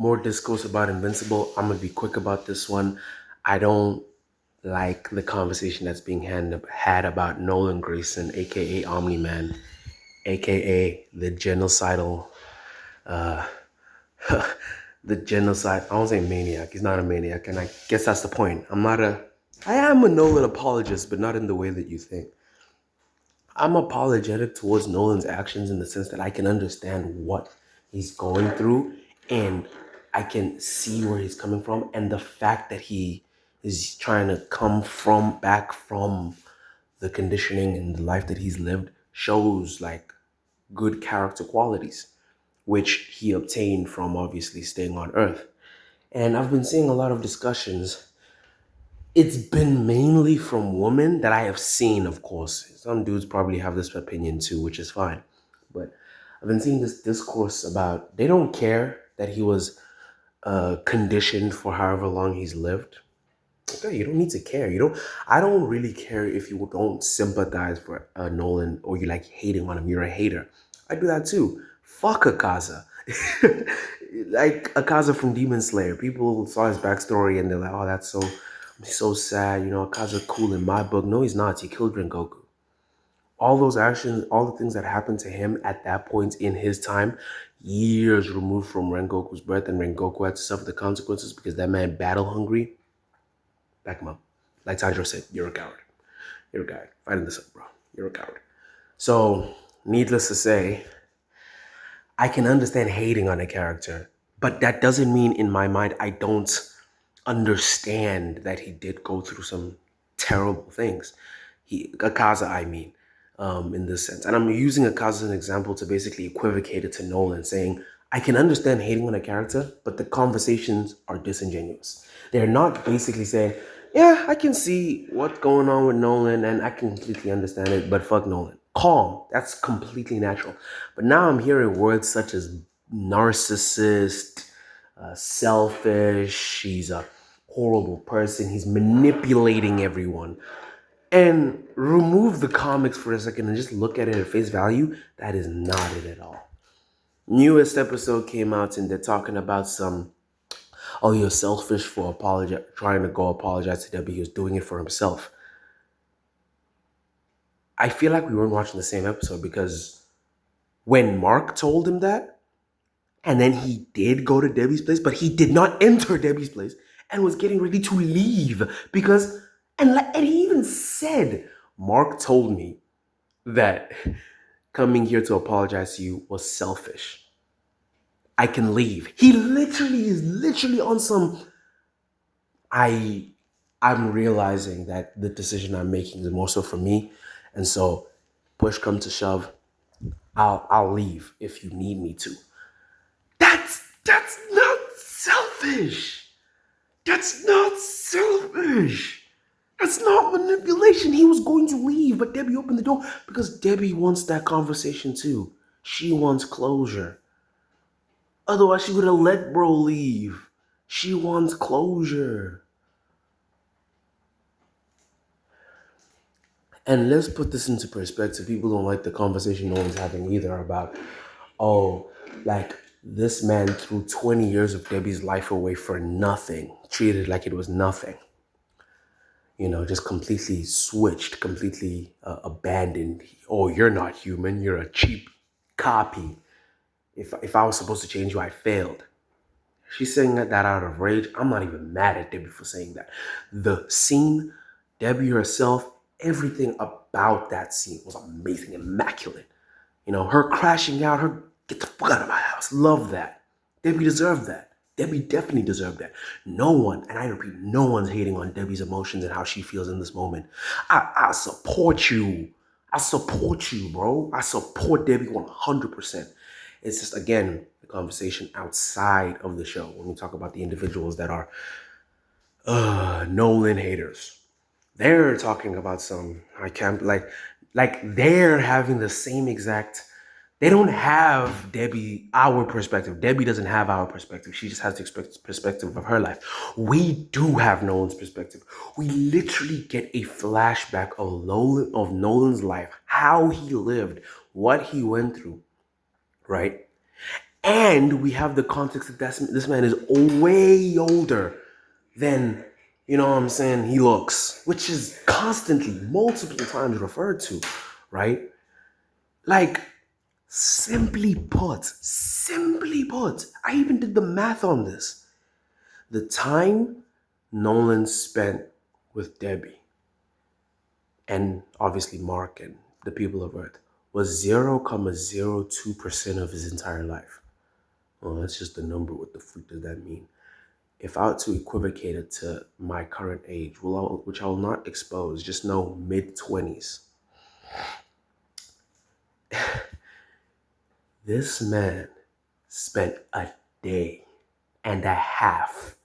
more discourse about Invincible. I'm gonna be quick about this one. I don't like the conversation that's being had about Nolan Grayson, aka Omni Man, aka the genocidal, uh, the genocide. I won't say maniac. He's not a maniac, and I guess that's the point. I am a Nolan apologist, but not in the way that you think. I'm apologetic towards Nolan's actions in the sense that I can understand what he's going through and I can see where he's coming from, and the fact that he is trying to come from back from the conditioning and the life that he's lived shows like good character qualities, which he obtained from obviously staying on Earth. And I've been seeing a lot of discussions. It's been mainly from women that I have seen, of course. Some dudes probably have this opinion too, which is fine. But I've been seeing this discourse about they don't care that he was conditioned for however long he's lived. Okay, you don't need to care. You don't. I don't really care if you don't sympathize for Nolan or you like hating on him. You're a hater. I do that too. Fuck Akaza. Like Akaza from Demon Slayer. People saw his backstory and they're like, "Oh, that's so sad." You know, Akaza cool in my book. No, he's not. He killed Rengoku. All those actions, all the things that happened to him at that point in his time, years removed from Rengoku's birth, and Rengoku had to suffer the consequences because that man battle hungry. Back him up. Like Tanjiro said, you're a coward. You're a coward. Fighting this up, bro. You're a coward. So, needless to say, I can understand hating on a character, but that doesn't mean in my mind I don't understand that he did go through some terrible things. Akaza, I mean, in this sense. And I'm using Akaza as an example to basically equivocate it to Nolan, saying, I can understand hating on a character, but the conversations are disingenuous. They're not basically saying, yeah, I can see what's going on with Nolan and I can completely understand it, but fuck Nolan. Calm. That's completely natural. But now I'm hearing words such as narcissist, selfish, he's a horrible person, he's manipulating everyone. And remove the comics for a second and just look at it at face value, that is not it at all. Newest episode came out and they're talking about oh, you're selfish for trying to go apologize to Debbie. He was doing it for himself. I feel like we weren't watching the same episode because when Mark told him that, and then he did go to Debbie's place, but he did not enter Debbie's place and was getting ready to leave because, and he even said, Mark told me that coming here to apologize to you was selfish. I can leave. He literally is literally on some, I'm realizing that the decision I'm making is more so for me. And so push come to shove, I'll leave if you need me to. That's not selfish. That's not selfish. That's not manipulation. He was going to leave, but Debbie opened the door because Debbie wants that conversation too. She wants closure. Otherwise, she would have let bro leave. She wants closure. And let's put this into perspective. People don't like the conversation no one's having either about, oh, like this man threw 20 years of Debbie's life away for nothing, treated like it was nothing. You know, just completely switched, completely abandoned. Oh, you're not human. You're a cheap copy. If I was supposed to change you, I failed. She's saying that out of rage. I'm not even mad at Debbie for saying that. The scene, Debbie herself, everything about that scene was amazing, immaculate. You know, her crashing out, her get the fuck out of my house. Love that. Debbie deserved that. Debbie definitely deserved that. No one, and I repeat, no one's hating on Debbie's emotions and how she feels in this moment. I support you. I support you, bro. I support Debbie 100%. It's just, again, the conversation outside of the show when we talk about the individuals that are Nolan haters. They're talking about I can't, like they're having the same exact, they don't have our perspective. Debbie doesn't have our perspective. She just has the perspective of her life. We do have Nolan's perspective. We literally get a flashback of Nolan's life, how he lived, what he went through, right? And we have the context that this man is way older than, you know what I'm saying, he looks, which is constantly, multiple times referred to, right? Like, simply put, I even did the math on this. The time Nolan spent with Debbie and obviously Mark and the people of Earth was 0.02% of his entire life. Well, that's just a number. What the freak does that mean? If I were to equivocate it to my current age, which I will not expose, just know mid-20s, this man spent a day and a half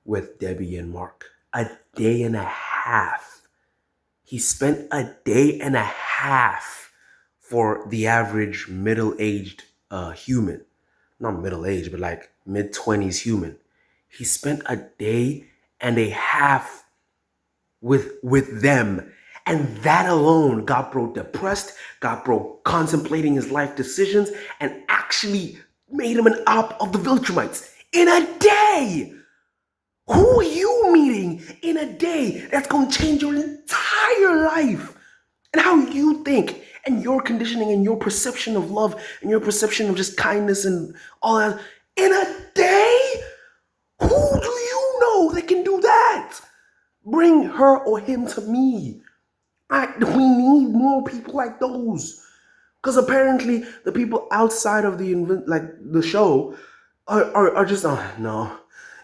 with Debbie and Mark. A day and a half. He spent a day and a half for the average middle-aged human. Not middle-aged, but like mid-20s human. He spent a day and a half with them. And that alone got bro depressed, got bro contemplating his life decisions, and actually made him an op of the Viltrumites in a day. Who are you meeting in a day that's going to change your entire life? And how you think and your conditioning and your perception of love and your perception of just kindness and all that in a day? Who do you know that can do that? Bring her or him to me. We need more people like those. Because apparently the people outside of the show are just, oh no,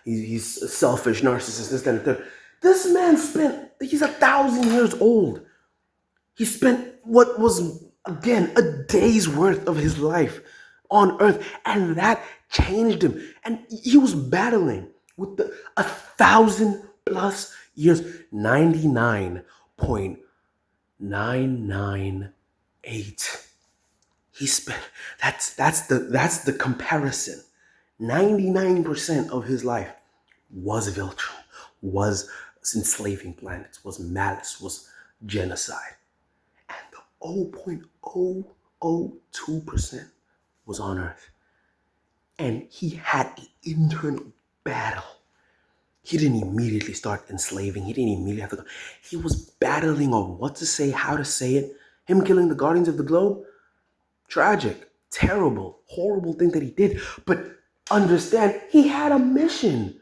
he's selfish, narcissist, this, that, and that. This man he's 1,000 years old. He spent what was, again, a day's worth of his life on Earth, and that changed him. And he was battling with 1,000+ years, 99.998. He spent that's the comparison. 99% of his life was Viltrum, was enslaving planets, was malice, was genocide. And the 0.002% was on Earth. And he had an internal battle. He didn't immediately start enslaving. He didn't immediately have to go. He was battling on what to say, how to say it. Him killing the Guardians of the Globe, tragic, terrible, horrible thing that he did. But understand, he had a mission.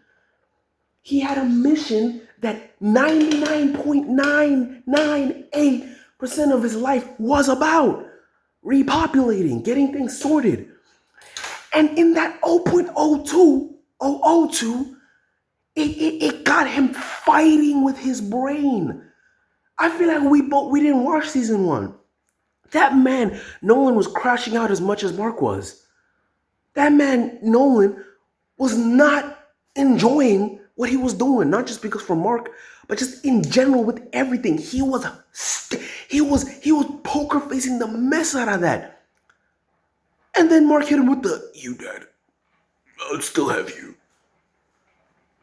He had a mission that 99.998% of his life was about. Repopulating, getting things sorted. And in that 0.02, it got him fighting with his brain. I feel like we didn't watch season 1. That man, Nolan, was crashing out as much as Mark was. That man, Nolan, was not enjoying what he was doing, not just because for Mark, but just in general with everything. He was poker facing the mess out of that. And then Mark hit him with you dead. I'll still have you.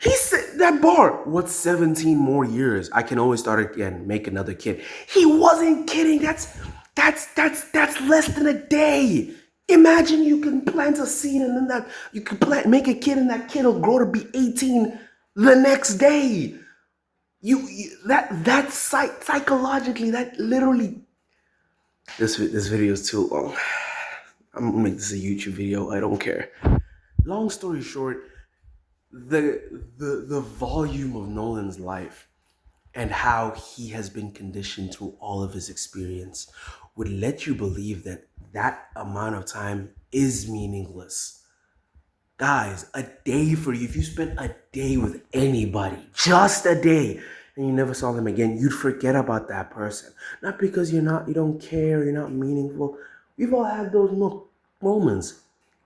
He said that bar. What's 17 more years? I can always start again, make another kid. He wasn't kidding. That's less than a day. Imagine you can plant a seed and then you can make a kid and that kid will grow to be 18 the next day. Psychologically, that literally. This video is too long. I'm gonna make this a YouTube video. I don't care. Long story short, the volume of Nolan's life and how he has been conditioned through all of his experience would let you believe that amount of time is meaningless. Guys, a day for you, if you spent a day with anybody, just a day, and you never saw them again, you'd forget about that person. Not because you don't care, you're not meaningful. We've all had those moments.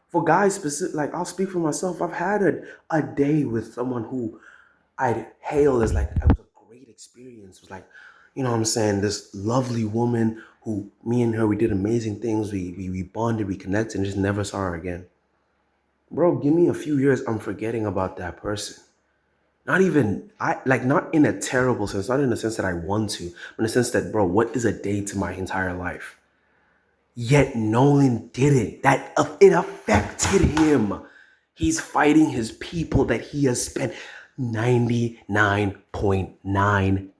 For guys specific, like I'll speak for myself, I've had a day with someone who I'd hail as like, that was a great experience. It was like, you know what I'm saying, this lovely woman who, me and her, we did amazing things. We bonded, we connected, and just never saw her again. Bro, give me a few years, I'm forgetting about that person. Not in a terrible sense, not in the sense that I want to, but in the sense that, bro, what is a day to my entire life? Yet Nolan didn't. That it affected him. He's fighting his people that he has spent 99.99.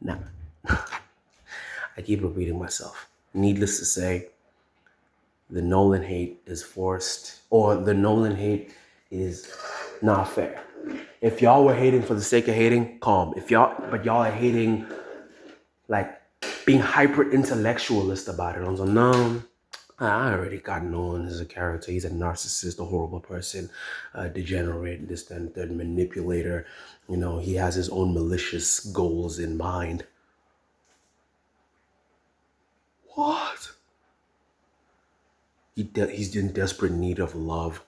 I keep repeating myself. Needless to say, the Nolan hate is forced, or the Nolan hate is not fair. If y'all were hating for the sake of hating, calm. But y'all are hating, like, being hyper intellectualist about it. I was like, no, I already got Nolan as a character. He's a narcissist, a horrible person, a degenerate, this, then third manipulator. You know, he has his own malicious goals in mind. What? He's in desperate need of love.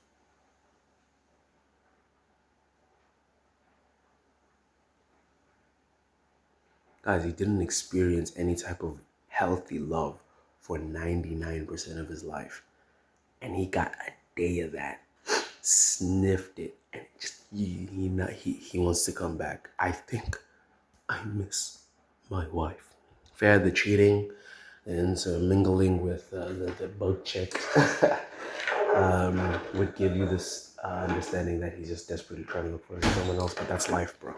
Guys, he didn't experience any type of healthy love for 99% of his life. And he got a day of that, sniffed it, and just he wants to come back. I think I miss my wife. Fair the cheating and so mingling with the bug chick would give you this understanding that he's just desperately trying to look for someone else, but that's life, bro.